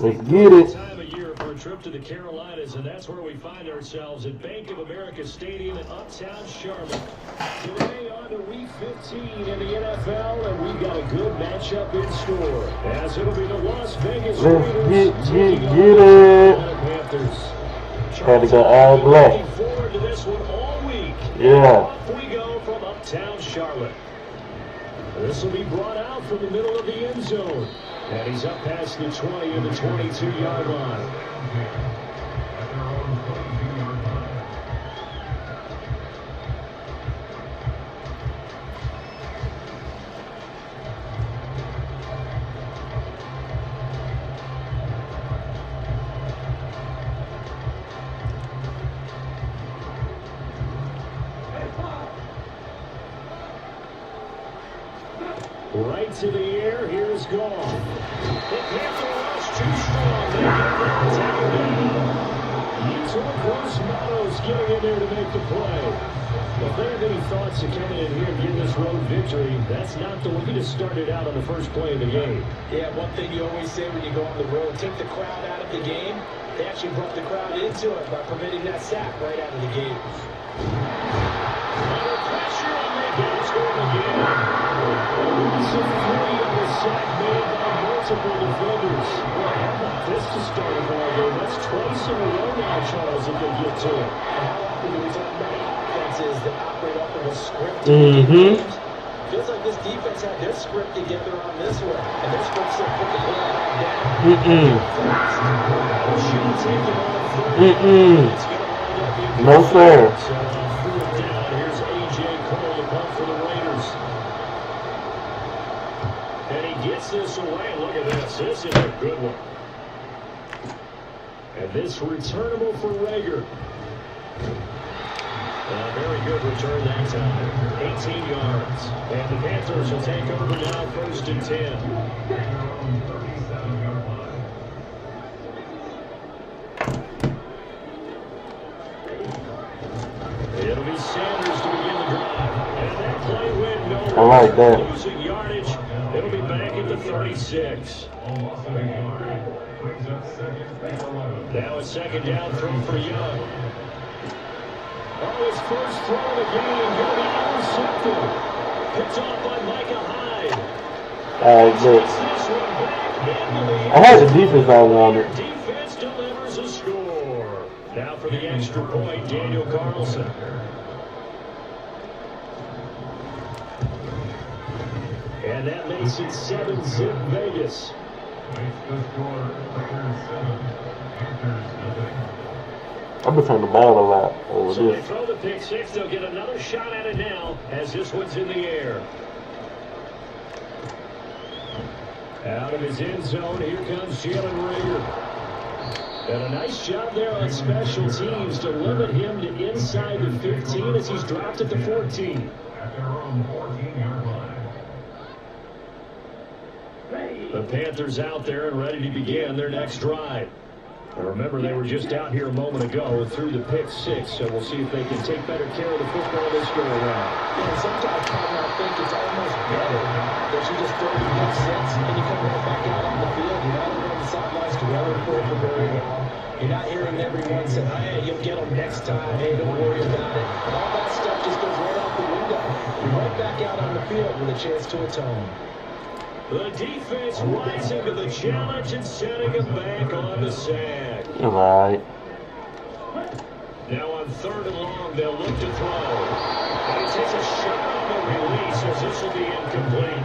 Let's get it. Time of year for a trip to the Carolinas, and that's where we find ourselves at Bank of America Stadium in Uptown Charlotte. Today on to Week 15 in the NFL, and we've got a good matchup in store. As it'll be the Las Vegas Raiders taking on the Panthers. Had to go all black. Looking forward to this one all week. Yeah. Off we go from Uptown Charlotte. This will be brought out from the middle of the end zone. And he's up past the 20 and the 22-yard line. Right to the air, here's Goff. The Panther rush too strong. They get the tackle down. Utah Gross Matos getting in there to make the play. If there have any thoughts of coming in here and getting this road victory, that's not the way to start it out on the first play of the game. Yeah, one thing you always say when you go on the road, take the crowd out of the game. They actually brought the crowd into it by permitting that sack right out of the game. Under pressure, and they get it scored again. Loss of 3 on the sack made by multiple defenders. Well, how about this to start a ball game? That's twice in a row now, Charles, if they get to it. How often do we talk about offenses that operate off of a script? Feels like this defense had their script together on this one, and their script said put the ball down. No fair. Here's A.J. Cole to punt for the Raiders. And he gets this away. Look at this. This is a good one. And this returnable for Rager. A very good return that time. 18 yards. And the Panthers will take over now, 1st and 10. It'll be Sanders to begin the drive. And that play went nowhere. I like that. Losing yardage. It'll be back at the 36. Now a second down throw for Young. Oh, his first throw of the game. Going to be intercepted. Picked off by Micah Hyde. Look. I had the defense on it. Defense delivers a score. Now for the extra point, Daniel Carlson. And that makes it 7-zip Vegas. I've been trying to ball a lot over So this. they throw the pick six. They'll get another shot at it now as this one's in the air. Out of his end zone, here comes Jalen Rager. And a nice job there on special teams to limit him to inside the 15 as he's dropped at the 14. At their own 14-yard line. The Panthers out there and ready to begin their next drive. And remember, they were just out here a moment ago through the pick six, so we'll see if they can take better care of the football this go around. Yeah, sometimes I think it's almost better that you just throw the pick six and you come right back out on the field. You're not on the sidelines to run for it for very long. You're not hearing everyone say, hey, you'll get them next time. Hey, don't worry about it. And all that stuff just goes right out the window. You're right back out on the field with a chance to atone. The defense rising to the challenge and setting it back on the sack. All right. Now on 3rd and long, they'll look to throw. And he takes a shot on the release as this will be incomplete.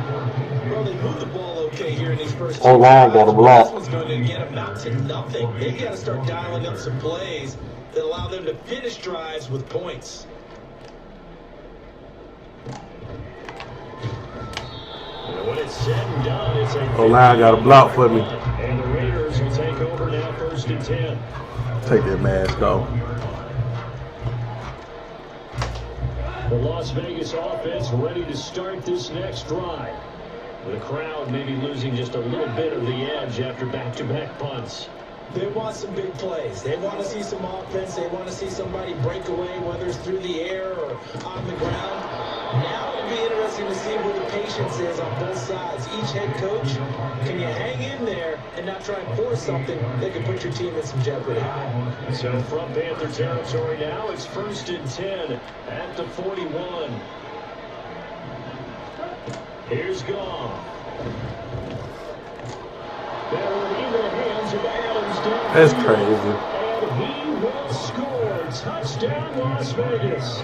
Well, they moved the ball okay here in these first Oh, line got a block. This one's going to get them out to nothing. They've got to start dialing up some plays that allow them to finish drives with points. When it's said and done, it's a O-line got a block for me. And the Raiders will take over now 1st and 10. Take that mask off. The Las Vegas offense ready to start this next drive. The crowd maybe losing just a little bit of the edge after back-to-back punts. They want some big plays. They want to see some offense. They want to see somebody break away, whether it's through the air or on the ground. Now it'll be interesting to see where the patience is on both sides. Each head coach, can you hang in there and not try and force something that could put your team in some jeopardy? So from Panther territory now, it's 1st and 10 at the 41. Here's Goff. That's crazy. And he will score. Touchdown, Las Vegas.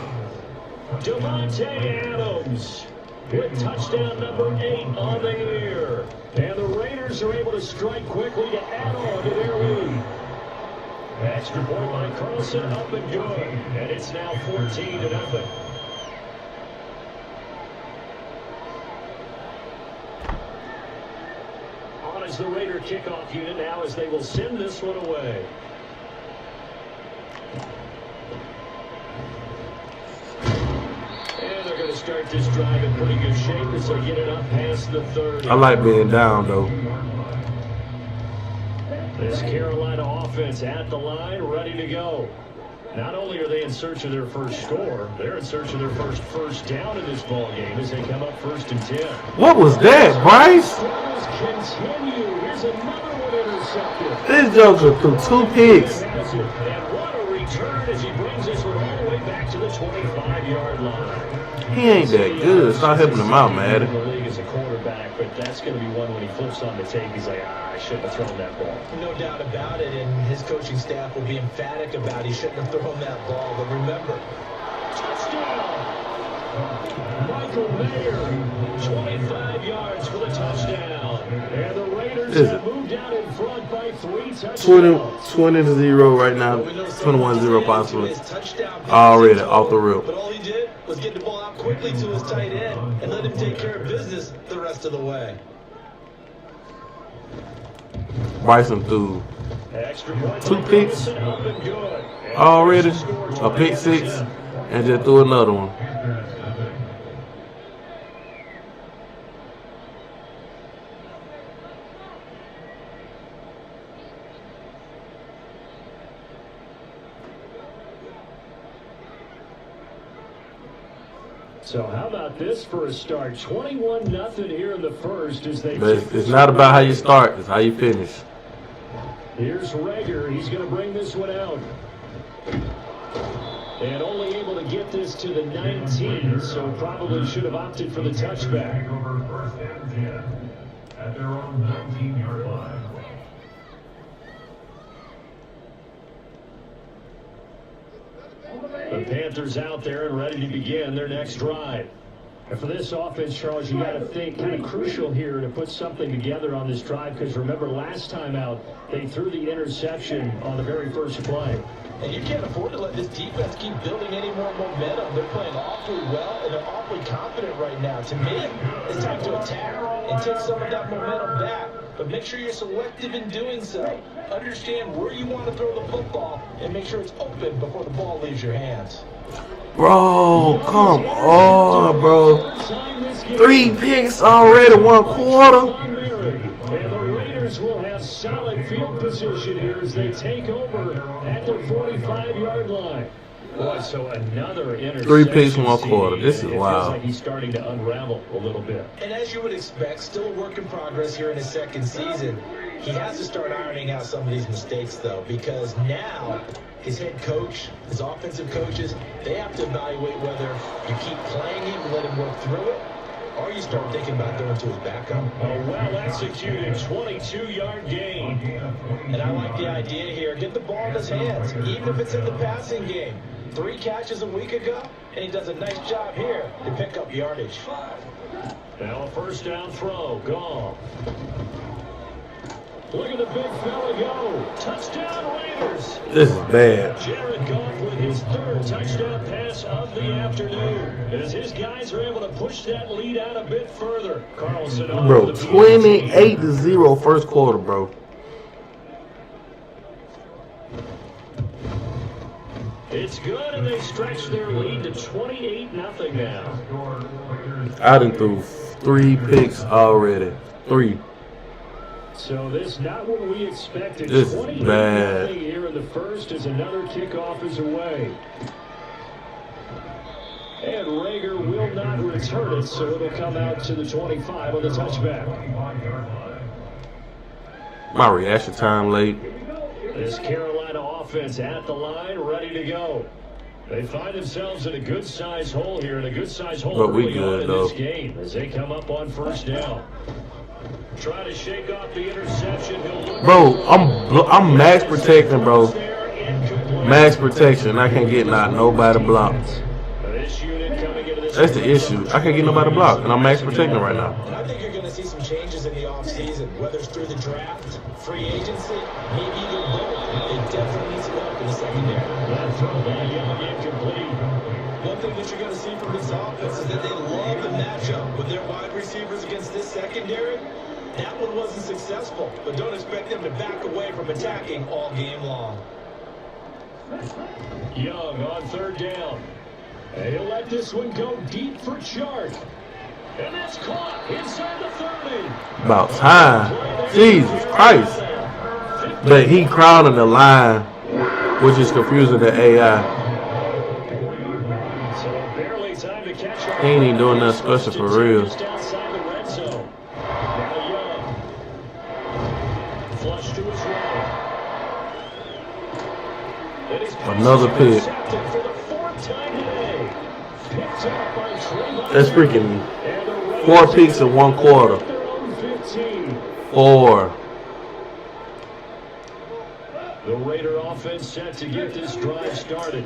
Devontae Adams with touchdown number 8 on the year. And the Raiders are able to strike quickly to add on to their lead. Extra point by Carlson, up and good. And it's now 14-0. On is the Raider kickoff unit now as they will send this one away. And they're going to start this drive in pretty good shape as they get it up past the 30. I like being down, though. This Carolina offense at the line, ready to go. Not only are they in search of their first score, they're in search of their first down in this ball game as they come up 1st and 10. What was that, Bryce? Continue. Here's another one intercepted. This joker threw 2 picks. And what a return as he brings this one all the way back to the 25-yard line. He ain't that good. Stop helping him out, man. In the league as a quarterback, but that's going to be one when he flips on the tape. He's like, I shouldn't have thrown that ball. No doubt about it, and his coaching staff will be emphatic about he shouldn't have thrown that ball. But remember, Touchdown! Michael Mayer, 25 yards for the touchdown. And the Raiders have moved out in front by 3 touchdowns. 20-0 right now. 21-0 possibly. Already off the rip. But all he did was get the ball out quickly to his tight end and let him take care of business the rest of the way. Bryson threw Extra point 2 by picks Carlson, up and good. And already, scores a pick 6, 27. and just threw another one. So how about this for a start? 21-0 here in the first as they. But it's not about how you start, it's how you finish. Here's Rager. He's going to bring this one out. And only able to get this to the 19, so probably should have opted for the touchback. Over 1st and 10 at their own 19-yard line. The Panthers out there and ready to begin their next drive. And for this offense, Charles, you got to think kind of crucial here to put something together on this drive because remember last time out, they threw the interception on the very first play. And you can't afford to let this defense keep building any more momentum. They're playing awfully well, and they're awfully confident right now. To me, it's time to attack and take some of that momentum back. But make sure you're selective in doing so. Understand where you want to throw the football and make sure it's open before the ball leaves your hands. Bro, come on, bro. 3 picks already, 1 quarter. solid field position here as they take over at the 45-yard line. Boy, so another interception. 3 picks in 1 quarter. This is It feels wild. like he's starting to unravel a little bit. And as you would expect, still a work in progress here in his second season. He has to start ironing out some of these mistakes, though, because now his head coach, his offensive coaches, they have to evaluate whether you keep playing him and let him work through it, or you start thinking about throwing to his backup. A well-executed 22-yard gain. And I like the idea here. Get the ball in his hands, even if it's in the passing game. 3 catches a week ago, and he does a nice job here to pick up yardage. Now a first down throw. Gone. Look at the big fella go. Touchdown Raiders. This is bad. Jared Goff with his 3rd touchdown pass of the afternoon. As his guys are able to push that lead out a bit further. Carlson on Bro, the 28-0 first quarter, bro. It's good, and they stretch their lead to 28-0 now. I done threw 3 picks already. 3. So this not what we expected. This is 28-0 bad. here in the first as another kickoff is away. And Rager will not return it, so it'll come out to the 25 on the touchback. My reaction time late. This Carolina offense at the line, ready to go. They find themselves in a good-sized hole here, and a good-sized hole But we early on good, in though. this game as they come up on first down. Try to shake off the interception. Bro, I'm max protecting, bro. Max protection. I can't get nobody blocked. That's the issue. I can't get nobody blocked, and I'm max protecting right now. And I think you're going to see some changes in the offseason, whether it's through the draft, free agency, maybe even both. They definitely need some help in the secondary. That throwback incomplete. One thing that you're going to see from this offense is that they love the matchup with their wide receivers against this secondary. That one wasn't successful, but don't expect them to back away from attacking all game long. Young on 3rd down. And he'll let this one go deep for Chark. And that's caught inside the 30. About time. Jesus Christ. But he crowding the line, which is confusing the AI. So barely time to catch up. He ain't even doing nothing special for real. Just outside the red zone. Now Young. Flush to his right. And his pass Another is pick. intercepted for the 4th time today. Picked up by Trayvon. That's freaking And the Raiders 4 picks in 1 quarter. at their own 15. 4. The Raider offense set to get this drive started.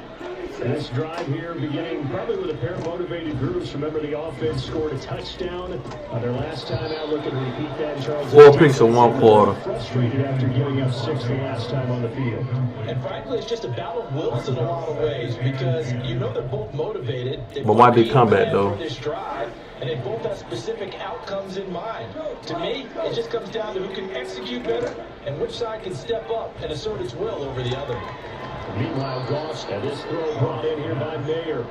This drive here beginning probably with a pair of motivated groups. Remember, the offense scored a touchdown their last time out. Looking to repeat that, Charles. 4 picks in 1 quarter. Frustrated after giving up 6 the last time on the field. And frankly, it's just a battle of wills in a lot of ways because you know they're both motivated. But why did comeback, though? For this drive, and they both have specific outcomes in mind. To me, it just comes down to who can execute better and which side can step up and assert its will over the other. Meanwhile, Goss, and this throw brought in here by Mayer.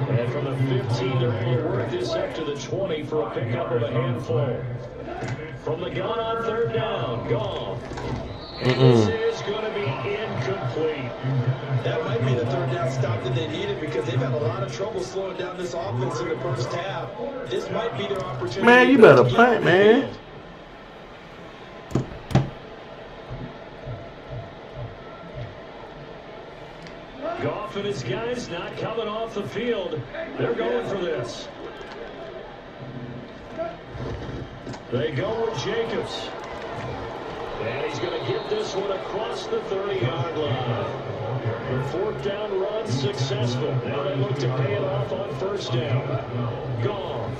And from the 15, they're able to work this up to the 20 for a pickup of a handful. From the gun on 3rd down, Goff. This is going to be incomplete. That might be the 3rd down stop that they needed because they've had a lot of trouble slowing down this offense in the first half. This might be their opportunity. Man, you better punt, man. Goff and his guys not coming off the field. They're going for this. They go with Jacobs. And he's going to get this one across the 30-yard line. The 4th down run successful. Now they look to pay it off on 1st down. Goff.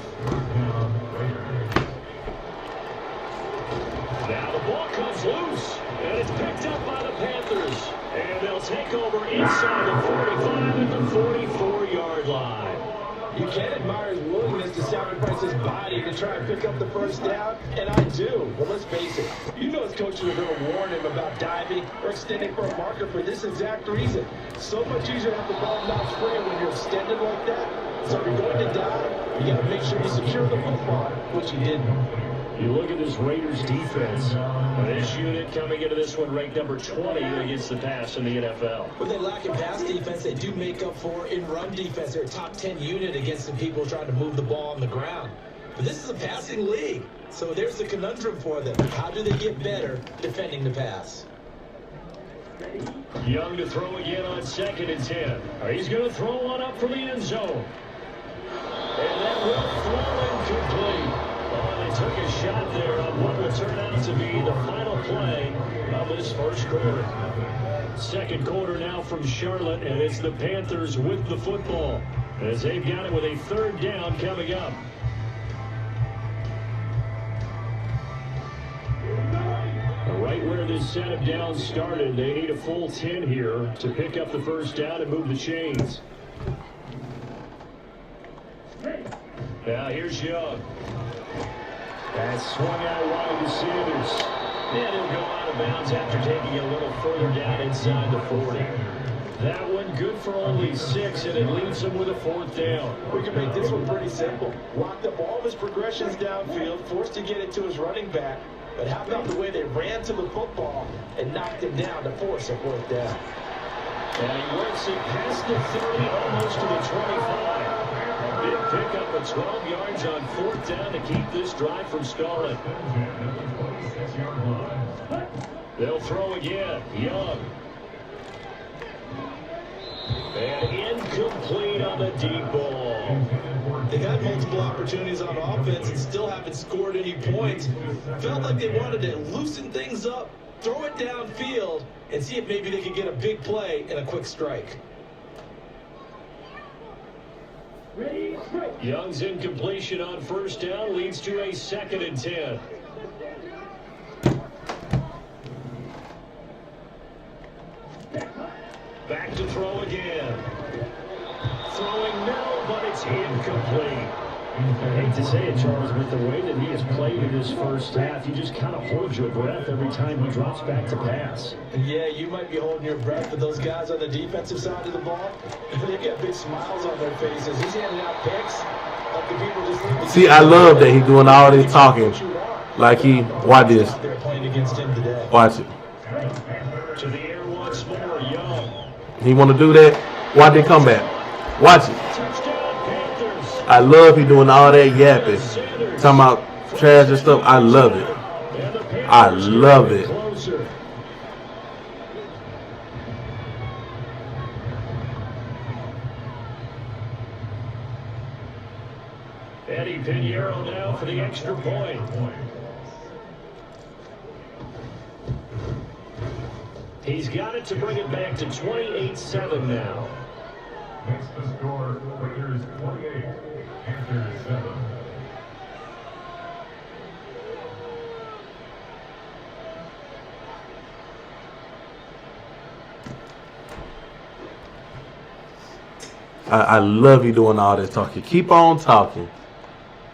Now the ball comes loose. And it's picked up by the Panthers. And they'll take over inside the 45 at the 44-yard line. You can't admire his willingness to sacrifice his body to try and pick up the 1st down, and I do. But let's face it, you know his coaches are going to warn him about diving or extending for a marker for this exact reason. So much easier to have the ball not free when you're extended like that. So if you're going to dive, you got to make sure you secure the football, which he didn't. You look at this Raiders defense. This unit coming into this one ranked number 20 against the pass in the NFL. When they lack in pass defense, they do make up for in run defense. They're a top 10 unit against the people trying to move the ball on the ground. But this is a passing league. So there's the conundrum for them. How do they get better defending the pass? Young to throw again on 2nd and 10. He's going to throw one up for the end zone. And that will throw incomplete. Oh, they took a shot there on what will turn out to be the final play of this first quarter. Second quarter now from Charlotte, and it's the Panthers with the football as they've got it with a 3rd down coming up. Right where this set of downs started, they need a full 10 here to pick up the first down and move the chains. Now here's Young. That swung out wide to Sanders. And he'll go out of bounds after taking a little further down inside the 40. That one good for only 6, and it leaves him with a 4th down. We can make this one pretty simple. Locked up all of his progressions downfield, forced to get it to his running back. But how about the way they ran to the football and knocked him down to force a 4th down? And he works it past the 30, almost to the 25. A big pickup of 12 yards on 4th down to keep this drive from stalling. They'll throw again. Young. And incomplete on the deep ball. They got multiple opportunities on offense and still haven't scored any points. Felt like they wanted to loosen things up, throw it downfield, and see if maybe they could get a big play and a quick strike. Young's incompletion on 1st down leads to a 2nd and 10. Back to throw again. Throwing no, but it's incomplete. I hate to say it, Charles, but the way that he has played in this first half, you just kind of hold your breath every time he drops back to pass. Yeah, you might be holding your breath, but those guys on the defensive side of the ball, they've got big smiles on their faces. He's handing out picks. Like the people just See, I love that he's doing all this talking. Like he, watch this. Watch it. To the air once more, Young. He want to do that. Watch it come back. Watch it. I love he doing all that yapping. Talking about trash and stuff. I love it. I love it. Eddie Pinheiro now for the extra point. He's got it to bring it back to 28-7 now. Makes the score Raiders 28, Panthers 7. I love you doing all this talking. Keep on talking.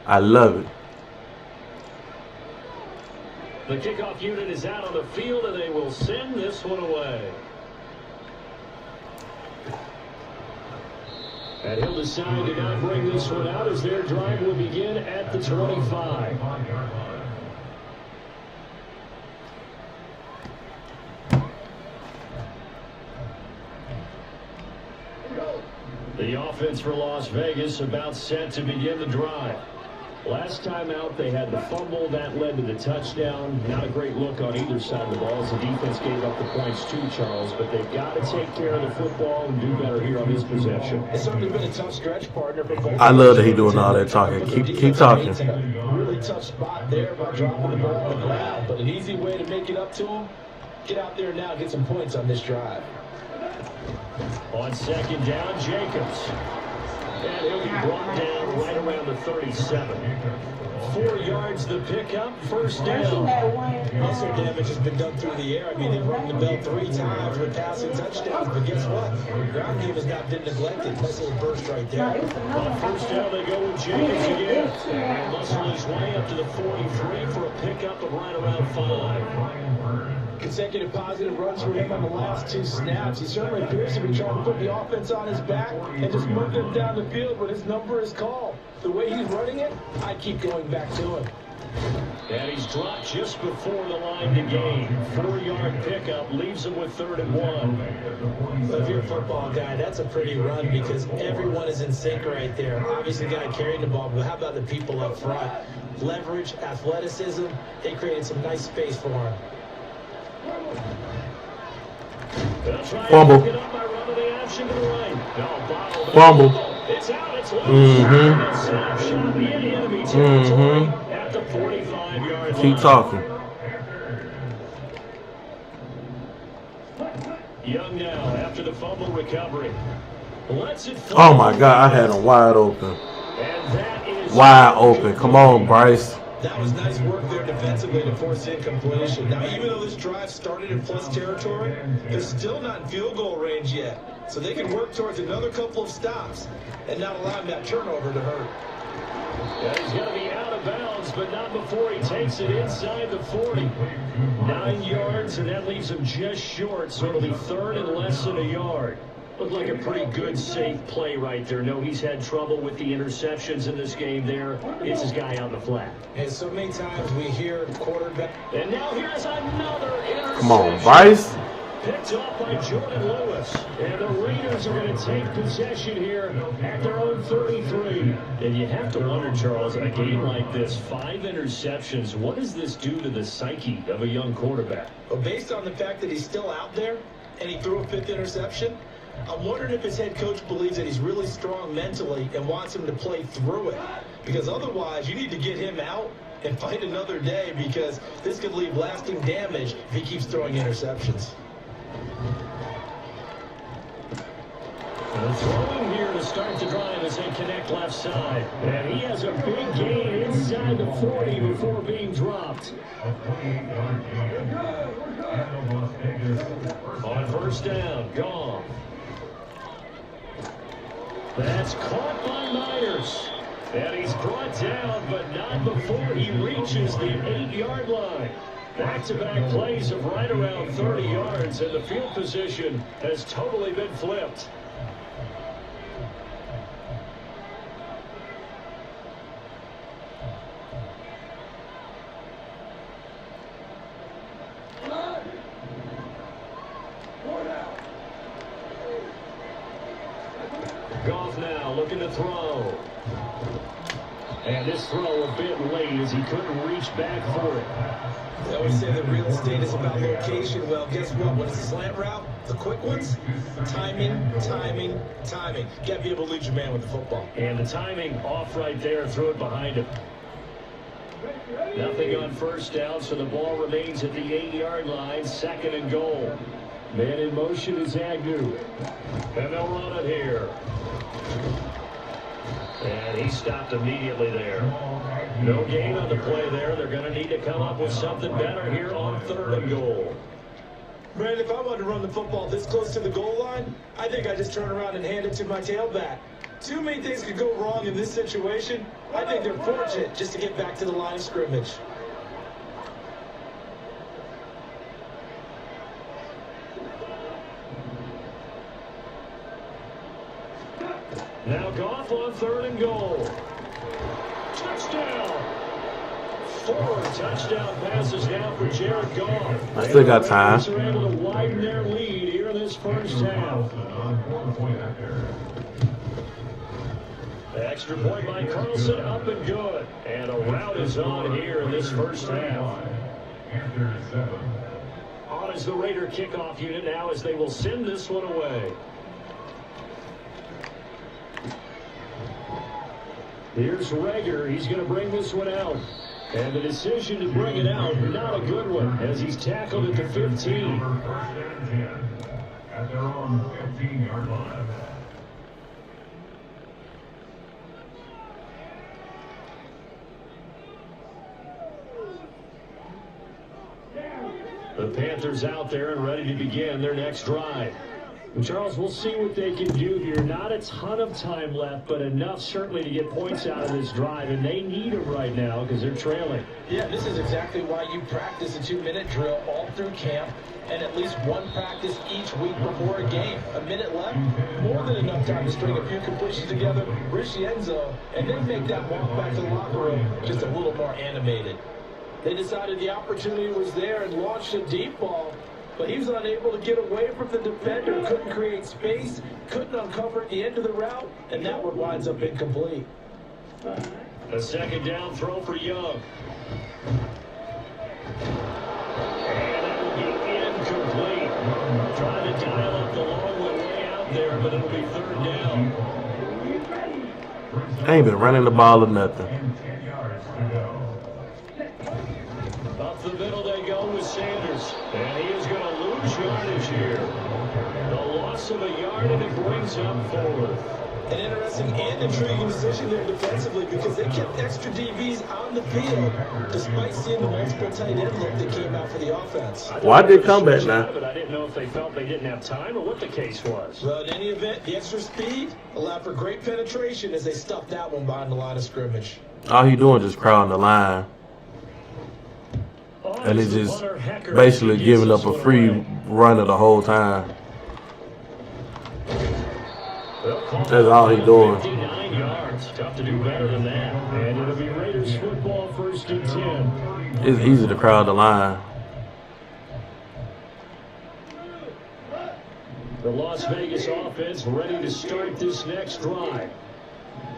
I love it. The kickoff unit is out on the field, and they will send this one away. And he'll decide to not bring this one out as their drive will begin at the 25. The offense for Las Vegas about set to begin the drive. Last time out, they had the fumble. That led to the touchdown. Not a great look on either side of the ball as the defense gave up the points too, Charles. But they've got to take care of the football and do better here on this possession. It's certainly been a tough stretch, partner. For both I love that he's doing all that talking. Keep talking. Really tough spot there by dropping the ball on the ground. But an easy way to make it up to him, get out there now and get some points on this drive. On 2nd down, Jacobs. And he'll be brought down right around the 37. 4 yards the pickup, 1st down. Muscle damage has been done through the air. I mean, they've rung the bell 3 times with passing touchdowns, but guess what? Ground game has not been neglected. Nice little burst right there. On 1st down, they go with Jacobs again. And muscle his way up to the 43 for a pickup of right around 5. Consecutive positive runs for him on the last 2 snaps. He certainly appears to be trying to put the offense on his back and just move them down the field when his number is called. The way he's running it, I keep going back to him. And he's dropped just before the line to gain. 4-yard pickup leaves him with 3rd and 1. Well, if you're a football guy, that's a pretty run because everyone is in sync right there. Obviously, the guy carrying the ball, but how about the people up front? Leverage, athleticism, they created some nice space for him. Fumble. Fumble. It's out. It's at the 45-yard line. Keep talking. Young now after the fumble recovery. Lets it Oh my God, I had him wide open. And that is Wide open. Come on, Bryce. That was nice work there defensively to force incompletion. Now, even though this drive started in plus territory, they're still not in field goal range yet. So they can work towards another couple of stops and not allowing that turnover to hurt. Yeah, he's going to be out of bounds, but not before he takes it inside the 40. 9 yards, and that leaves him just short, so it'll be 3rd and less than a yard. Looked like a pretty good, safe play right there. No, he's had trouble with the interceptions in this game there. It's his guy out in the flat. And so many times we hear quarterback. And now here's another interception. Come on, Bryce. Picked off by Jordan Lewis. And the Raiders are going to take possession here at their own 33. And you have to wonder, Charles, a game like this, 5 interceptions, what does this do to the psyche of a young quarterback? Well, based on the fact that he's still out there and he threw a 5th interception, I'm wondering if his head coach believes that he's really strong mentally and wants him to play through it. Because otherwise, you need to get him out and fight another day because this could leave lasting damage if he keeps throwing interceptions. Throwing here to start the drive as they connect left side. And he has a big gain inside the 40 before being dropped. On 1st down, gone. That's caught by Myers. And he's brought down, but not before he reaches the 8-yard line. Back-to-back plays of right around 30 yards, and the field position has totally been flipped. Goff now looking to throw. And this throw a bit late as he couldn't reach back for it. They always say that real estate is about location. Well, guess what? When it's a slant route, the quick ones, timing. You got to be able to lead your man with the football. And the timing off right there, threw it behind him. Nothing on 1st down, so the ball remains at the 8-yard line, 2nd and goal. Man in motion is Agnew. And they'll run it here. And he stopped immediately there. No gain on the play there. They're going to need to come up with something better here on 3rd and goal. Man, if I wanted to run the football this close to the goal line, I think I just turn around and hand it to my tailback. Too many things could go wrong in this situation. I think they're fortunate just to get back to the line of scrimmage. Now Goff on 3rd and goal. Touchdown! 4 touchdown passes now for Jared Goff. I still got time. They are able to widen their lead here in this 1st half. Extra point by Carlson, up and good. And a rout is on here in this 1st half. On is the Raider kickoff unit now as they will send this one away. Here's Rager. He's going to bring this one out. And the decision to bring it out, not a good one, as he's tackled at the 15. At their own 15-yard line. The Panthers out there and ready to begin their next drive. Charles, we'll see what they can do here. Not a ton of time left, but enough certainly to get points out of this drive, and they need them right now because they're trailing. Yeah, this is exactly why you practice a 2-minute drill all through camp and at least one practice each week before a game. A minute left, more than enough time to string a few completions together, reach the end zone, and then make that walk back to the locker room just a little more animated. They decided the opportunity was there and launched a deep ball, but he was unable to get away from the defender, couldn't create space, couldn't uncover at the end of the route, and that one winds up incomplete. A second down throw for Young. And that will be incomplete. Trying to dial up the long way out there, but it'll be third down. I ain't been running the ball or nothing. And 10 yards to go. Up the middle they go with Sanders. And he is going to lose yardage here. The loss of a yard, and it brings up forward. An interesting and intriguing decision there defensively because they kept extra DBs on the field despite seeing the multiple tight end look that came out for the offense. Why did they come back now? But I didn't know if they felt they didn't have time or what the case was. Well, in any event, the extra speed allowed for great penetration as they stuffed that one behind the line of scrimmage. All he doing is crowding the line. And he's just basically giving up a free runner the whole time. That's all he doing. 59 yards. Tough to do better than that. And it'll be Raiders football, 1st and 10. It's easy to crowd the line. The Las Vegas offense ready to start this next drive.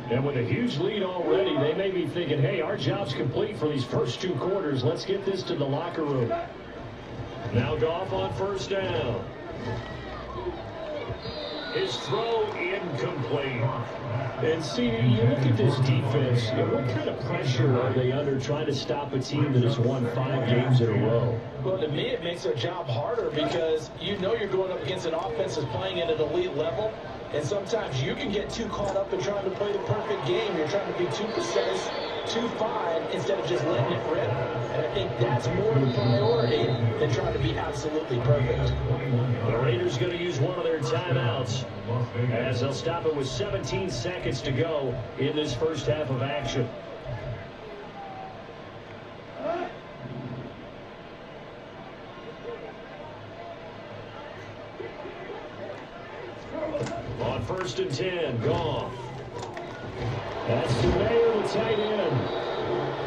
And with a huge lead already, they may be thinking, hey, our job's complete for these first 2 quarters. Let's get this to the locker room. Now Goff on 1st down. His throw incomplete. And see, you look at this defense, what kind of pressure are they under trying to stop a team that has won 5 games in a row? Well, to me, it makes their job harder because you know you're going up against an offense that's playing at an elite level. And sometimes you can get too caught up in trying to play the perfect game. You're trying to be too precise, too fine, instead of just letting it rip. And I think that's more of a priority than trying to be absolutely perfect. The Raiders going to use one of their timeouts as they'll stop it with 17 seconds to go in this first half of action. On 1st and 10, Goff. That's the Mayor, the tight end.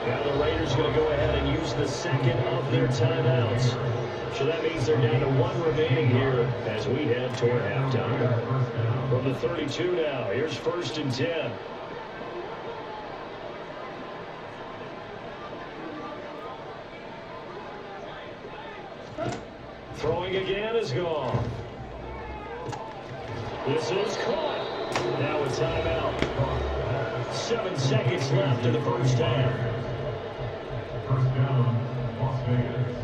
Now the Raiders going to go ahead and use the second of their timeouts. So that means they're down to 1 remaining here as we head toward halftime. From the 32 now, here's 1st and 10. Throwing again is Goff. This is caught. Now a timeout. 7 seconds left in the first half. 1st down, Las Vegas.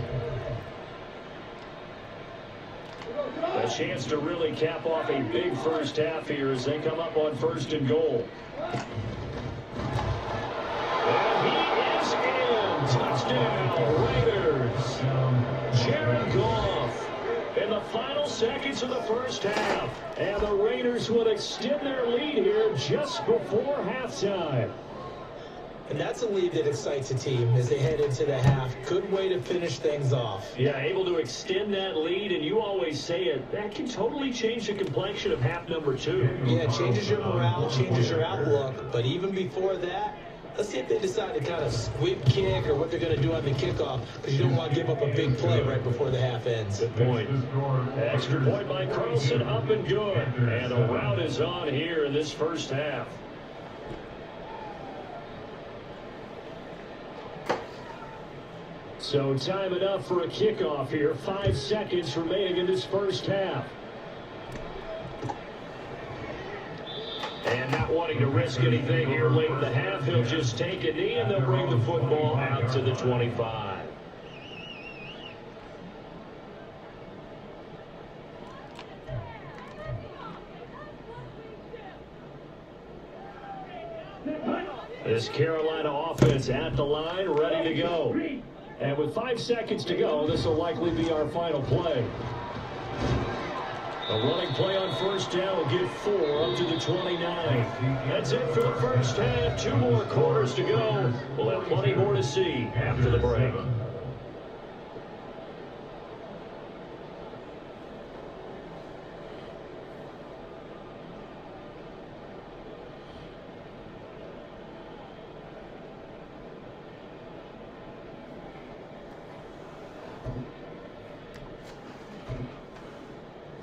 A chance to really cap off a big first half here as they come up on 1st and goal. And he is in. Touchdown, Raiders. Jared Goff in the final seconds of the first half. And the Raiders will extend their lead here just before halftime. And that's a lead that excites a team as they head into the half. Good way to finish things off. Yeah, able to extend that lead, and you always say it, that can totally change the complexion of half number 2. Yeah, it changes your morale, changes your outlook. But even before that, let's see if they decide to kind of squib kick or what they're going to do on the kickoff, because you don't want to give up a big play right before the half ends. Good point. Extra point by Carlson, up and good. And the route is on here in this first half. So time enough for a kickoff here. 5 seconds remaining in this first half. And not wanting to risk anything here late in the half, he'll just take a knee and they'll bring the football out to the 25. This Carolina offense at the line, ready to go. And with 5 seconds to go, this will likely be our final play. A running play on 1st down will get 4 up to the 29. That's it for the first half. 2 more quarters to go. We'll have plenty more to see after the break.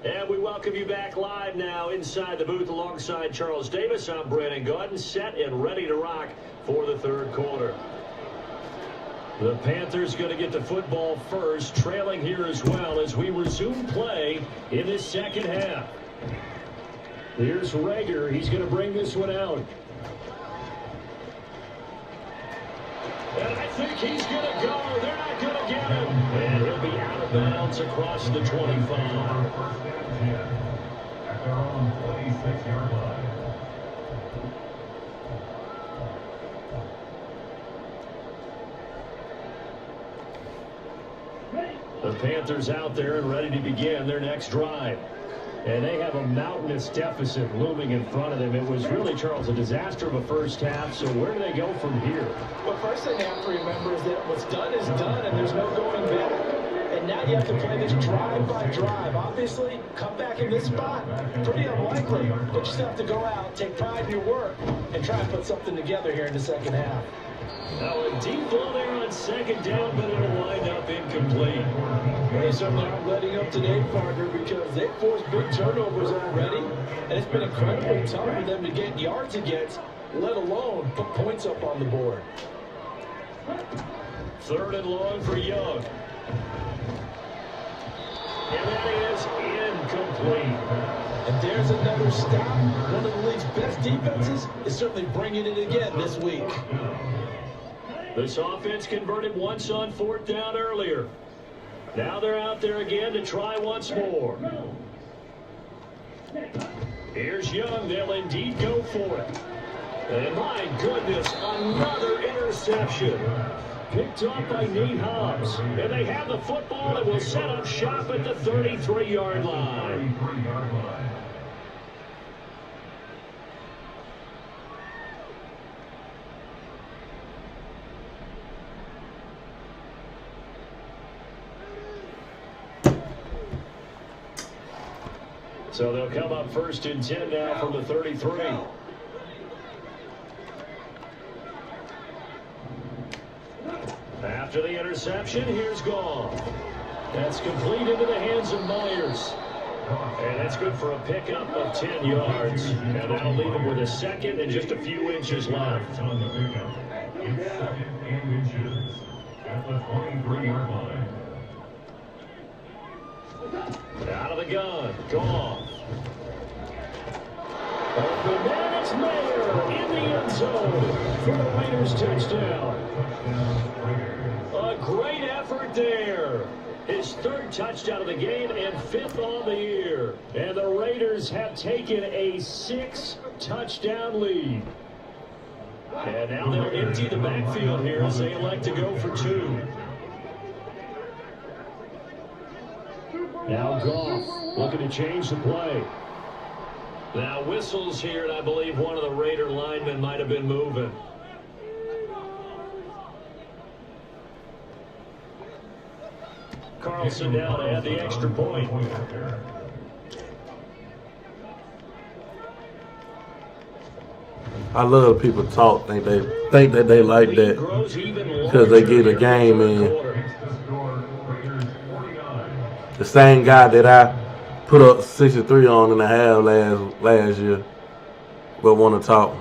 And we welcome you back live now inside the booth alongside Charles Davis. I'm Brandon Gordon, set and ready to rock for the third quarter. The Panthers going to get the football first, trailing here as well as we resume play in this second half. Here's Rager. He's going to bring this one out. And I think he's going to go. They're not going to get him. And he'll be out of bounds across the 25. At their own 26-yard line. The Panthers out there and ready to begin their next drive. And they have a mountainous deficit looming in front of them. It was really, Charles, a disaster of a first half. So where do they go from here? Well, first thing you have to remember is that what's done is done, and there's no going back. And now you have to play this drive by drive. Obviously, come back in this spot, pretty unlikely. But you still have to go out, take pride in your work, and try and put something together here in the second half. Now a deep ball there on second down, but it'll wind up incomplete. They certainly aren't letting up today, partner, because they've forced big turnovers already, and it's been incredibly tough for them to get yards against, let alone put points up on the board. Third and long for Young. And that is incomplete. And there's another stop. One of the league's best defenses is certainly bringing it again this week. This offense converted once on fourth down earlier. Now they're out there again to try once more. Here's Young. They'll indeed go for it. And my goodness, another interception. Picked off by Nate Hobbs. And they have the football and will set up shop at the 33-yard line. So they'll come up first and 10 now from the 33. After the interception, here's Goff. That's complete into the hands of Myers. And that's good for a pickup of 10 yards. And that'll leave him with a second and just a few inches left. On the pickup. It's second and inches at the 23-yard line. Out of the gun, Goff. Open man, it's Mayer in the end zone for the Raiders touchdown. A great effort there. His third touchdown of the game and fifth on the year. And the Raiders have taken a 6-touchdown lead. And now they'll empty the backfield here as they elect to go for two. Now Goff looking to change the play. Now whistles here, and I believe one of the Raider linemen might have been moving. Carlson now to add the extra point. I love people talk, think that they like that because they get a game in. The same guy that I put up 63 on in the half last year will want to talk.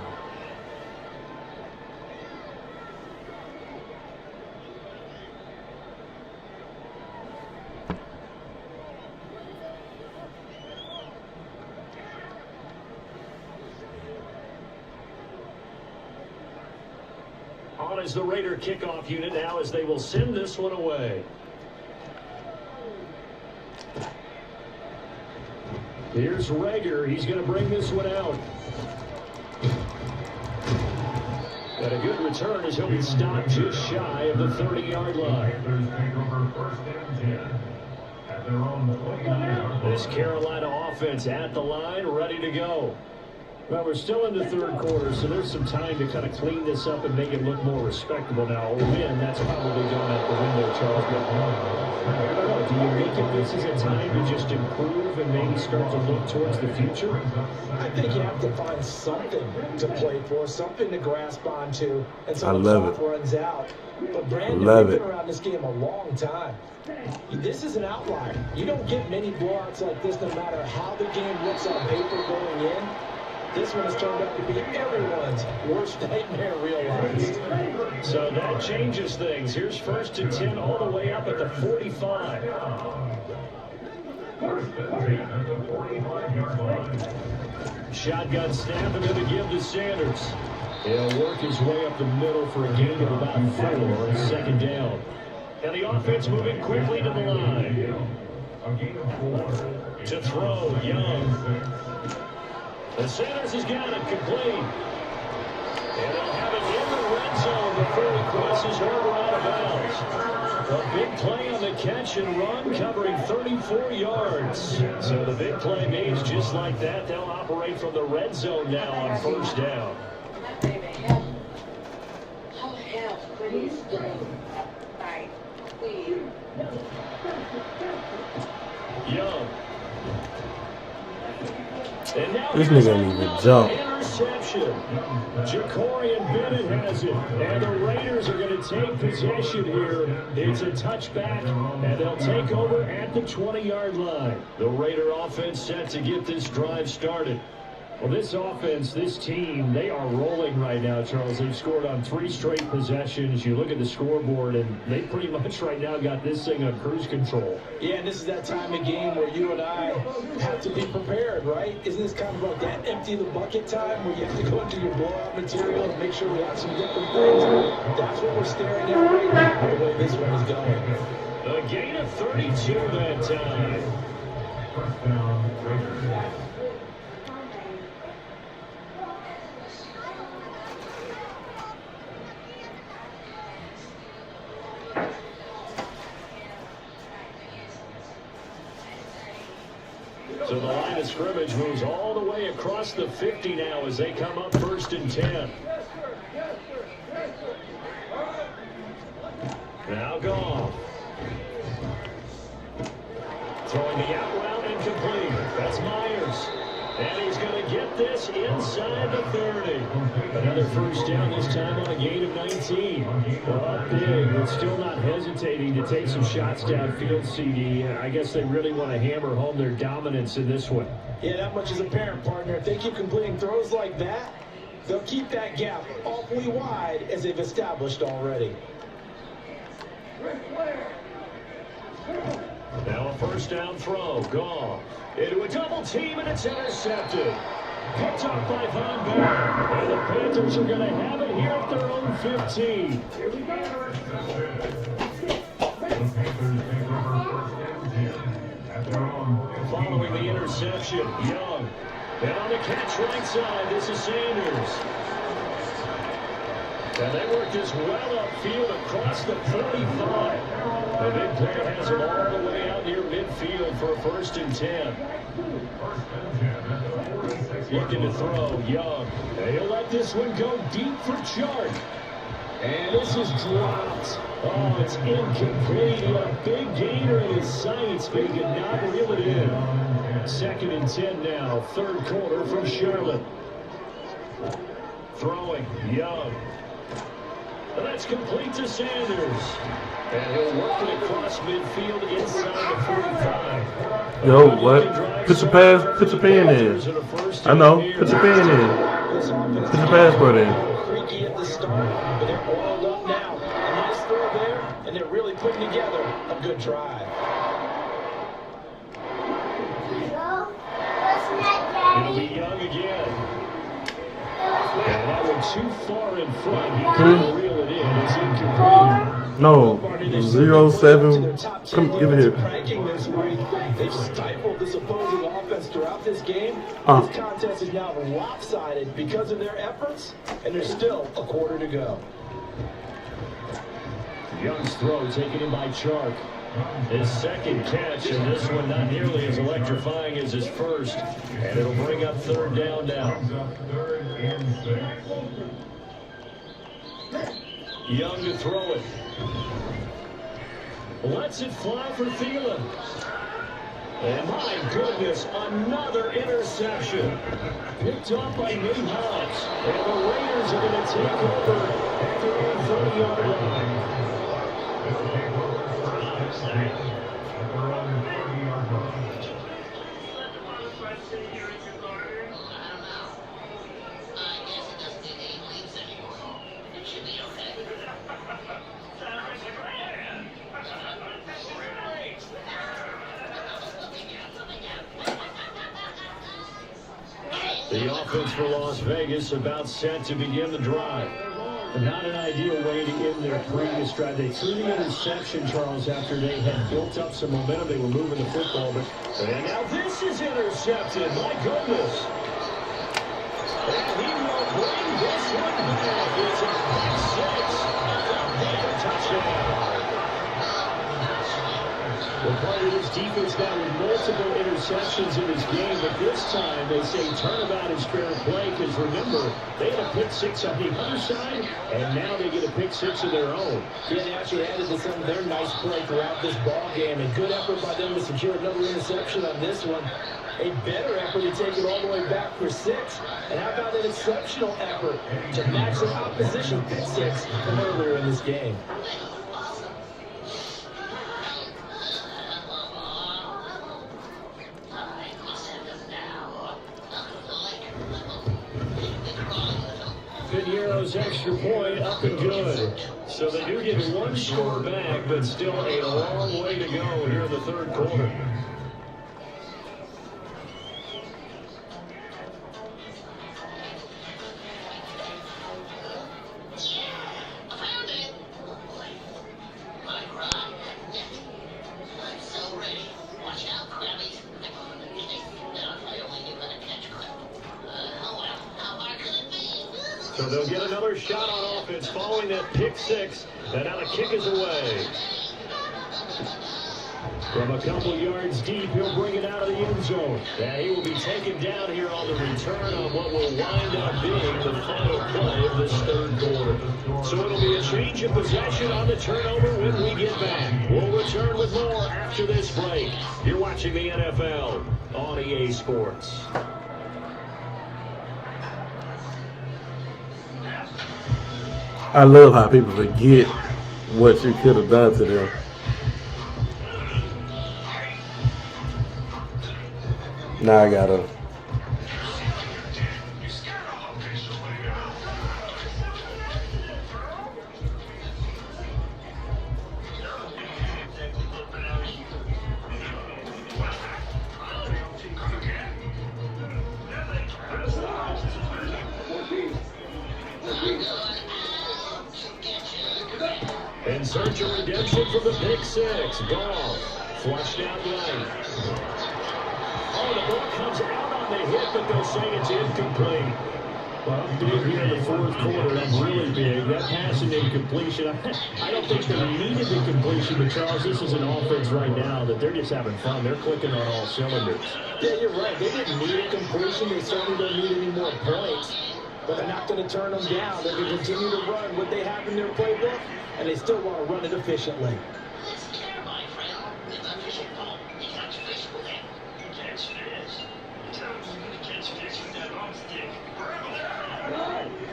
On is the Raider kickoff unit now as they will send this one away. Here's Rager. He's going to bring this one out. And a good return as he'll be stopped just shy of the 30-yard line. This Carolina offense at the line, ready to go. Well, we're still in the third quarter, so there's some time to kind of clean this up and make it look more respectable now. A win, that's probably going out the window, Charles. I don't know. Do you make it this as a time to just improve and maybe start to look towards the future? I think you have to find something to play for, something to grasp onto, and so I the love clock it. runs out. But Brandon, Love we've it. been around this game a long time. This is an outlier. You don't get many blowouts like this no matter how the game looks on paper going in. This one has turned out to be everyone's worst nightmare realized. So that changes things. Here's 1st and 10 all the way up at the 45. First and 10 at the 45-yard line. Shotgun snap and then a give to Sanders. He'll work his way up the middle for a gain of about 4 on 2nd down. And the offense moving quickly to the line. A gain of 4. To throw, Young. And Sanders has got it complete. And they'll have it in the red zone before he crosses over out of bounds. A big play on the catch and run, covering 34 yards. So the big play means just like that, they'll operate from the red zone now on 1st down. Young. And now This nigga ain't even jump. interception. Jacorian Bennett has it. And the Raiders are going to take possession here. It's a touchback, and they'll take over at the 20-yard line. The Raider offense set to get this drive started. Well, this offense, this team, they are rolling right now, Charles. They've scored on 3 straight possessions. You look at the scoreboard, and they pretty much right now got this thing on cruise control. Yeah, and this is that time of game where you and I have to be prepared, right? Isn't this kind of like that empty the bucket time where you have to go into your blowout material and make sure we have some different things? That's what we're staring at right now, the way this one is going. A gain of 32 that time. First down, Raiders. So the line of scrimmage moves all the way across the 50 now as they come up 1st and 10. Now Goff. Throwing the out route incomplete. That's Myers. And he's going to get this inside the 30. Another 1st down, this time on a gain of 19. Up big, but still not hesitating to take some shots downfield, CD. I guess they really want to hammer home their dominance in this one. Yeah, that much is apparent, partner. If they keep completing throws like that, they'll keep that gap awfully wide as they've established already. Now a 1st down throw. Goff into a double team, and it's intercepted. Picked up by Von Bell. And the Panthers are going to have it here at their own 15. The Panthers take over 1st and 10 at their own. Following the interception, Young. And on the catch right side, this is Sanders. And they work this well upfield across the 45. The big play has them all the way out near midfield for a 1st and 10. Looking to throw, Young. And he'll let this one go deep for Chark. And this is dropped. Oh, it's incomplete. He had a big gainer in his sights, but he could not reel it in. 2nd and 10 now, 3rd quarter from Charlotte. Throwing, Young. And that's complete to Sanders. And he'll work it across midfield inside the 45. Yo, what? Put your pen in. I know. Put your pen in. Put your passport in. Creaky at the start, but they're oiled up now. A nice throw there, and they're really putting together a good drive. It'll be Young again. And that one too far in front. He couldn't reel it in. It's incomplete. No, 0-7. Come, give it here. They've stifled this opposing offense throughout this game. This contest is now lopsided because of their efforts, and there's still a quarter to go. Young's throw taken in by Chark. His 2nd catch, and this one not nearly as electrifying as his 1st. And it'll bring up 3rd down now. Young to throw it. Lets it fly for Thielen. And my goodness, another interception. Picked up by Nate Hobbs. And the Raiders are going to take over at their own 30-yard line. The offense for Las Vegas about set to begin the drive. Not an ideal way to end their previous drive. They threw the interception, Charles, after they had built up some momentum. They were moving the football. And now this is intercepted. My goodness. And he will bring this one back. It's a pick six. A touchdown. Well, part of this defense now with multiple interceptions in this game, but this time they say turnabout is fair play because remember, they had a pick six on the other side, and now they get a pick six of their own. Yeah, they actually added to some of their nice play throughout this ball game, and good effort by them to secure another interception on this one. A better effort to take it all the way back for six. And how about an exceptional effort to match the opposition pick six from earlier in this game? Piniero's extra point up and good. So they do get one score back, but still a long way to go here in the third quarter. So they'll get another shot on offense following that pick six. And now the kick is away. From a couple yards deep, he'll bring it out of the end zone. And he will be taken down here on the return on what will wind up being the final play of this third quarter. So it'll be a change of possession on the turnover when we get back. We'll return with more after this break. You're watching the NFL on EA Sports. I love how people forget what you could have done to them. Now I gotta. In search of redemption from the pick six. Ball flushed out right. Oh, the ball comes out on the hit, but they'll say it's incomplete. Well, big here in the fourth quarter. That's really big. That pass and incompletion. I don't think they needed the completion, but Charles, this is an offense right now that they're just having fun. They're clicking on all cylinders. Yeah, you're right. They didn't need a completion. They certainly don't need any more points. But they're not going to turn them down. They're going to continue to run what they have in their playbook, and they still want to run it efficiently.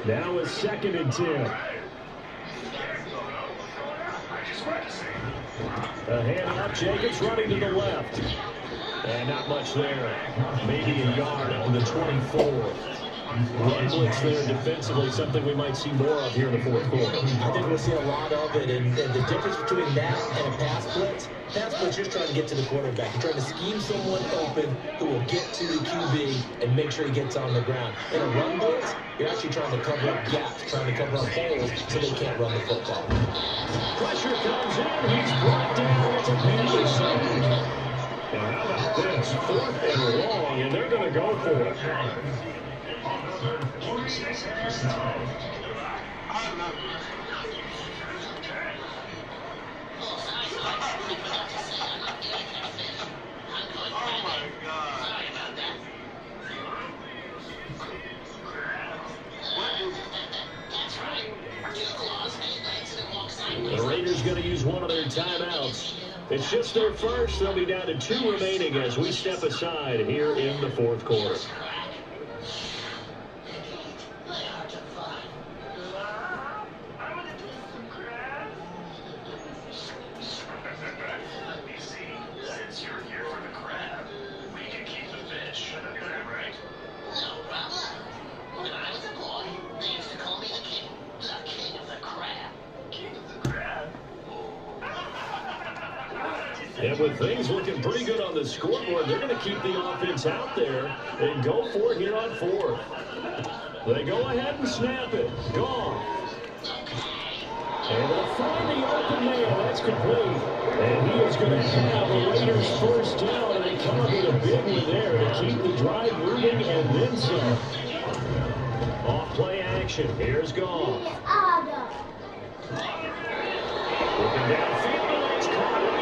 Now it's 2nd and 10. A hand up, Jacobs running to the left. And not much there. Maybe a yard up to the 24. Run blitz there defensively, something we might see more of here in the fourth quarter. I think we'll see a lot of it, and the difference between that and a pass blitz, you're trying to get to the quarterback. You're trying to scheme someone open who will get to the QB and make sure he gets on the ground. In a run blitz, you're actually trying to cover up gaps, trying to cover up holes so they can't run the football. Pressure comes in, he's brought down at the Peterson. Now how about this? 4th and long, and they're going to go for it. The Raiders going to use one of their timeouts. It's just their first. They'll be down to 2 remaining as we step aside here in the fourth quarter. And with things looking pretty good on the scoreboard, they're going to keep the offense out there and go for it here on 4th. They go ahead and snap it. Gone. And they'll find the open man. That's complete. And he is going to have the Raiders first down, and they come up with a big one there to keep the drive moving and then some. Off play action. Here's Goff. Looking downfield.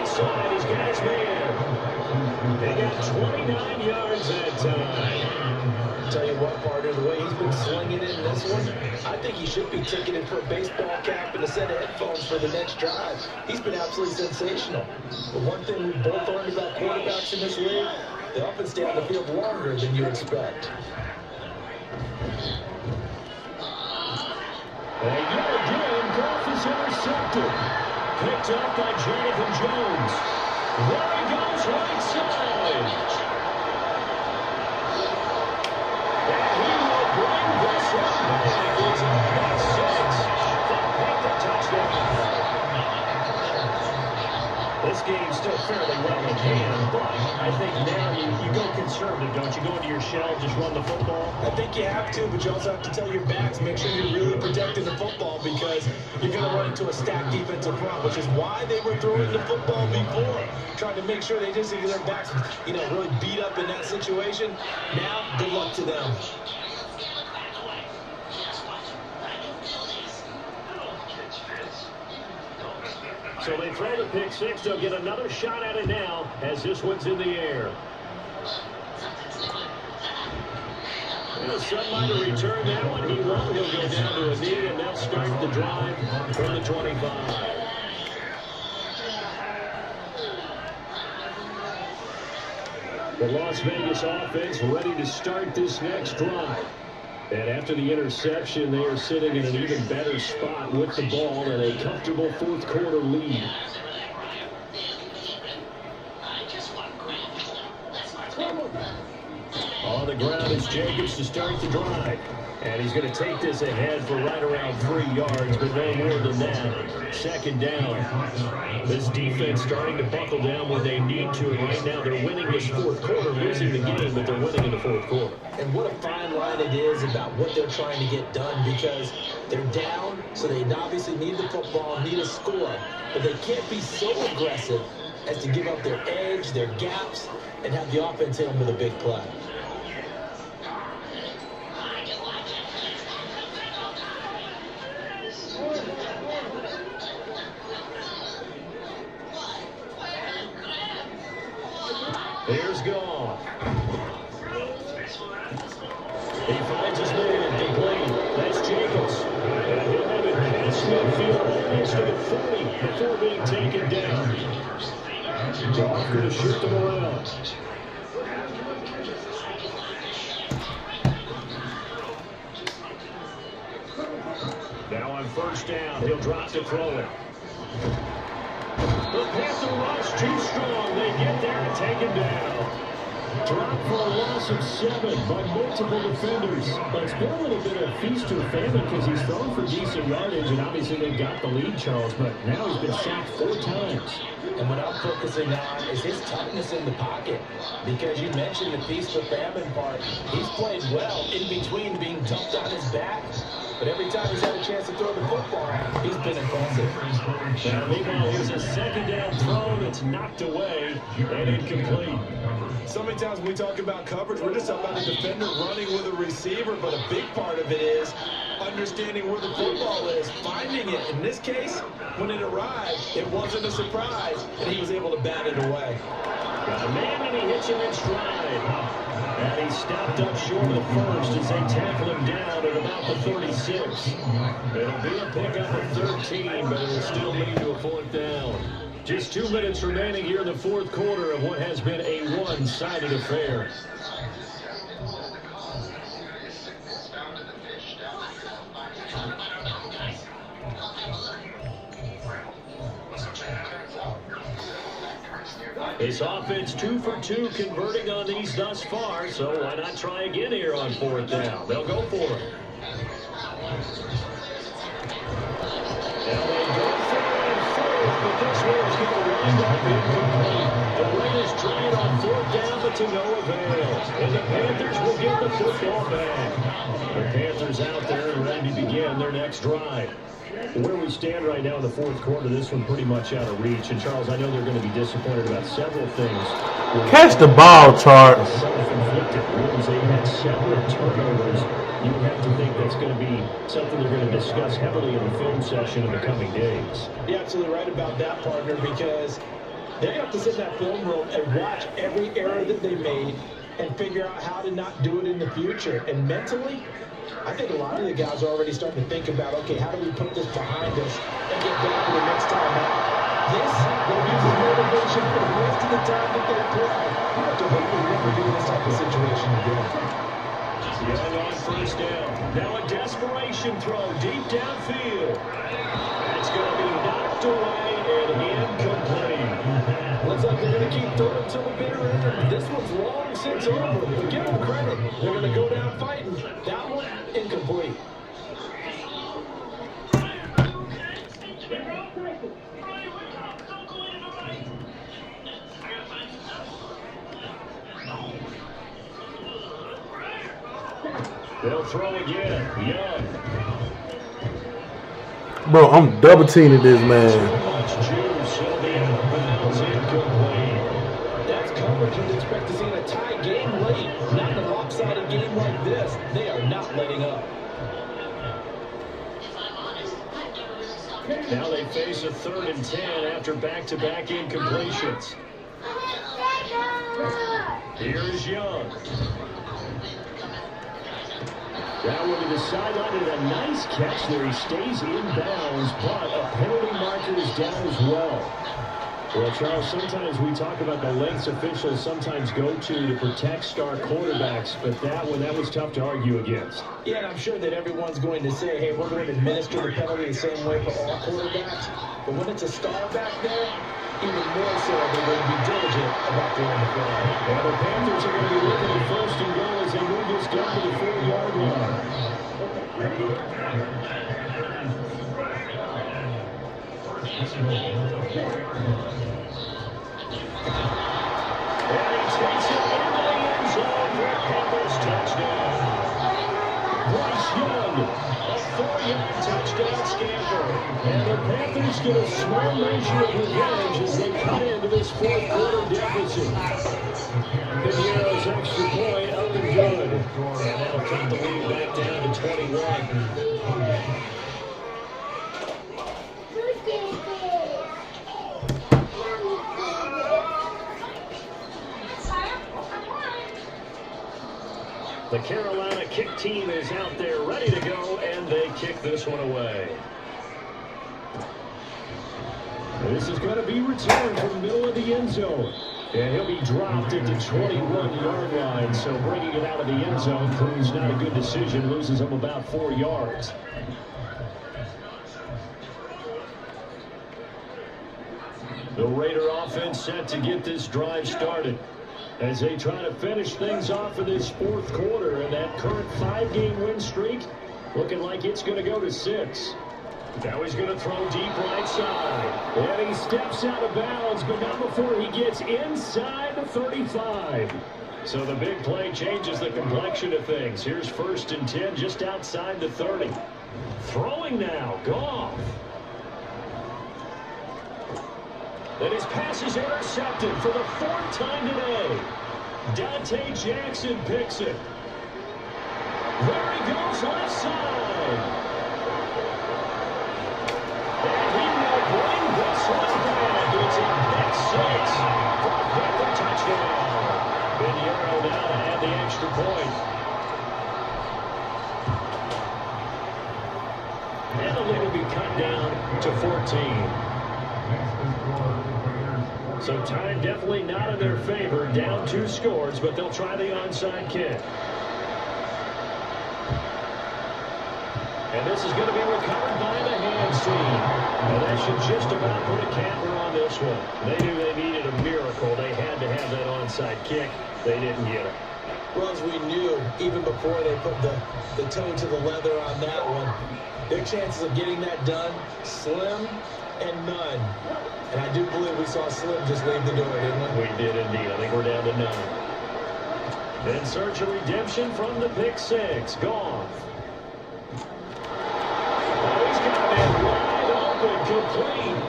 Side, he's got his man. They got 29 yards that time. Tell you what, partner, the way he's been slinging it in this one, I think he should be ticketed for a baseball cap and a set of headphones for the next drive. He's been absolutely sensational. But one thing we've both learned about quarterbacks in this league, they often stay on the field longer than you expect. And yet again, Goff is intercepted. Picked up by Jonathan Jones. There he goes, right side. And he will bring this one back. It's a pick 6. Pick the touchdown. This game's still fairly well in hand, but I think now you go conservative, don't you? Go into your shell, just run the football. I think you have to, but you also have to tell your backs, make sure you're really protecting the football because you're going to run into a stacked defensive front, which is why they were throwing the football before, trying to make sure they just get their backs, really beat up in that situation. Now, good luck to them. So they throw the pick 6. They'll get another shot at it now as this one's in the air. Well, some might have returned that one. He won't. He'll go down to a knee, and they'll start the drive from the 25. The Las Vegas offense ready to start this next drive. And after the interception, they are sitting in an even better spot with the ball and a comfortable fourth quarter lead. On the ground is Jacobs to start the drive. And he's going to take this ahead for right around 3 yards, but no more than that. Second down. This defense starting to buckle down when they need to. And right now they're winning this fourth quarter, losing the game, but they're winning in the fourth quarter. And what a fine line it is about what they're trying to get done because they're down, so they obviously need the football, need a score. But they can't be so aggressive as to give up their edge, their gaps, and have the offense hit them with a big play. Here's Goff. He finds his man complete. That's Jacobs. And he'll have it past midfield almost to the 40 before being taken down. Goff going to shift him around. Now on first down, he'll drop to throw it. The Panther rush too strong. They get there and take him down. Dropped for a loss of 7 by multiple defenders. But it's been a little bit of feast or famine because he's thrown for decent yardage, and obviously they've got the lead, Charles. But now he's been sacked 4 times. And what I'm focusing on is his toughness in the pocket. Because you mentioned the feast or famine part. He's played well in between being dumped on his back. But every time he's had a chance to throw the football, he's been impressive. Now, meanwhile, here's a second down throw that's knocked away and incomplete. So many times when we talk about coverage, we're just talking about a defender running with a receiver, but a big part of it is understanding where the football is, finding it. In this case, when it arrived, it wasn't a surprise, and he was able to bat it away. Got a man, and he hits him in stride. And he stopped up short of the first as they tackle him down at about the 36. It'll be a pickup of 13, but it'll still lead to a fourth down. Just 2 minutes remaining here in the fourth quarter of what has been a one-sided affair. This offense 2 for 2 converting on these thus far, so why not try again here on fourth down? They'll go for it. Now they go for it on fourth, but this one's going to wind up incomplete. The Raiders try it on fourth down, but to no avail. And the Panthers will get the football back. The Panthers out there and ready to begin their next drive. Where we stand right now in the fourth quarter, this one pretty much out of reach. And Charles, I know they're going to be disappointed about several things. Catch the ball, Charles. Self-inflicted wounds. They had several turnovers. You have to think that's going to be something they're going to discuss heavily in the film session in the coming days. You're absolutely right about that, partner, because they're going to have to sit in that film room and watch every error that they made and figure out how to not do it in the future. And mentally, I think a lot of the guys are already starting to think about, okay, how do we put this behind us and get back to the next time out? This will use as motivation for the rest of the time that they play. We have to hopefully never do this type of situation again. Young on first down. Now a desperation throw deep downfield. It's going to be knocked away and incomplete. Looks like they're going to keep throwing until the bitter end. This one's long since over. But give them credit. They're going to go down fighting. That one, incomplete. They'll throw again. Young. Bro, I'm double teaming this man. Much juice. He'll be out of bounds. Incomplete. That's coverage you'd expect to see in a tie game late. Not in a lopsided game like this. They are not letting up. Now they face a 3rd and 10 after back-to-back incompletions. Here's Young. That one to the sideline and a nice catch there. He stays in bounds, but a penalty marker is down as well. Well, Charles, sometimes we talk about the lengths officials sometimes go to protect star quarterbacks, but that was tough to argue against. Yeah, and I'm sure that everyone's going to say, hey, we're going to administer the penalty the same way for all quarterbacks. But when it's a star back there, even more so, they're going to be diligent about throwing the flag. Well, the Panthers are going to be looking at first and goal as they move this down to the 4-yard line. And he takes it into the end zone for a Panthers touchdown. Bryce Young, a 4-yard touchdown scamper. And the Panthers get a small measure of revenge as they cut into this fourth quarter deficit. Piniero's extra point up and good. And that'll cut the lead back down to 21. The Carolina kick team is out there ready to go, and they kick this one away. This is going to be returned from the middle of the end zone. And he'll be dropped at the 21-yard line, so bringing it out of the end zone proves not a good decision, loses him about 4 yards. The Raider offense set to get this drive started as they try to finish things off for this fourth quarter, and that current 5-game win streak looking like it's going to go to 6. Now he's going to throw deep right side. And he steps out of bounds, but not before he gets inside the 35. So the big play changes the complexion of things. Here's 1st and 10 just outside the 30. Throwing now, Goff. And his pass is intercepted for the 4th time today. Dante Jackson picks it. There he goes left side. And he will bring this one back. It's a pick 6 for a Panther touchdown. Piñeiro now to add the extra point. And the lead will be cut down to 14. So time definitely not in their favor. Down 2 scores, but they'll try the onside kick. And this is going to be recovered by the hands team. And that should just about put a capper on this one. They knew they needed a miracle. They had to have that onside kick. They didn't get it. Well, as we knew, even before they put the toe to the leather on that one, their chances of getting that done, slim and none. And I do believe we saw Slim just leave the door, didn't we? We did indeed. I think we're down to 9. In search of redemption from the pick 6. Gone. He's got it wide open, complete.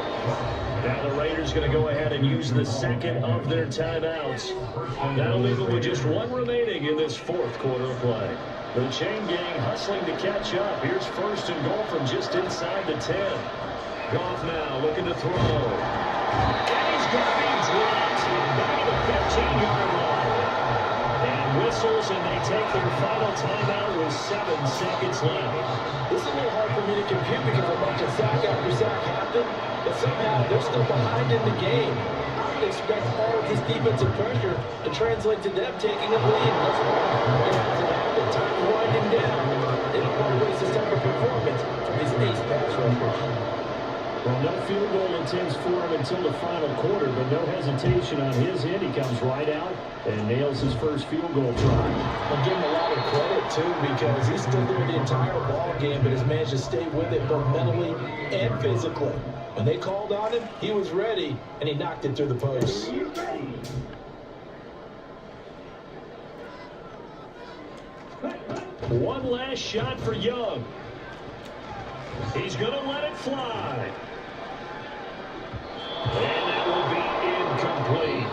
Now the Raiders going to go ahead and use the second of their timeouts. That'll leave them with just 1 remaining in this 4th quarter of play. The chain gang hustling to catch up. Here's 1st and goal from just inside the 10. Goff now looking to throw. And he's going to be dropped by the 15-yard line. And whistles, and they take their final timeout with 7 seconds left. This is a little hard for me to compute because a bunch of sack after sack happened, but somehow they're still behind in the game. I would expect all of this defensive pressure to translate to them taking a lead. That's why it hasn't happened. Time winding down. They don't want to waste a separate performance from these ace pass rushers. Well, no field goal intends for him until the final quarter, but no hesitation on his end. He comes right out and nails his first field goal try. I'll give him a lot of credit, too, because he's still there the entire ball game, but has managed to stay with it both mentally and physically. When they called on him, he was ready, and he knocked it through the post. One last shot for Young. He's going to let it fly. And that will be incomplete.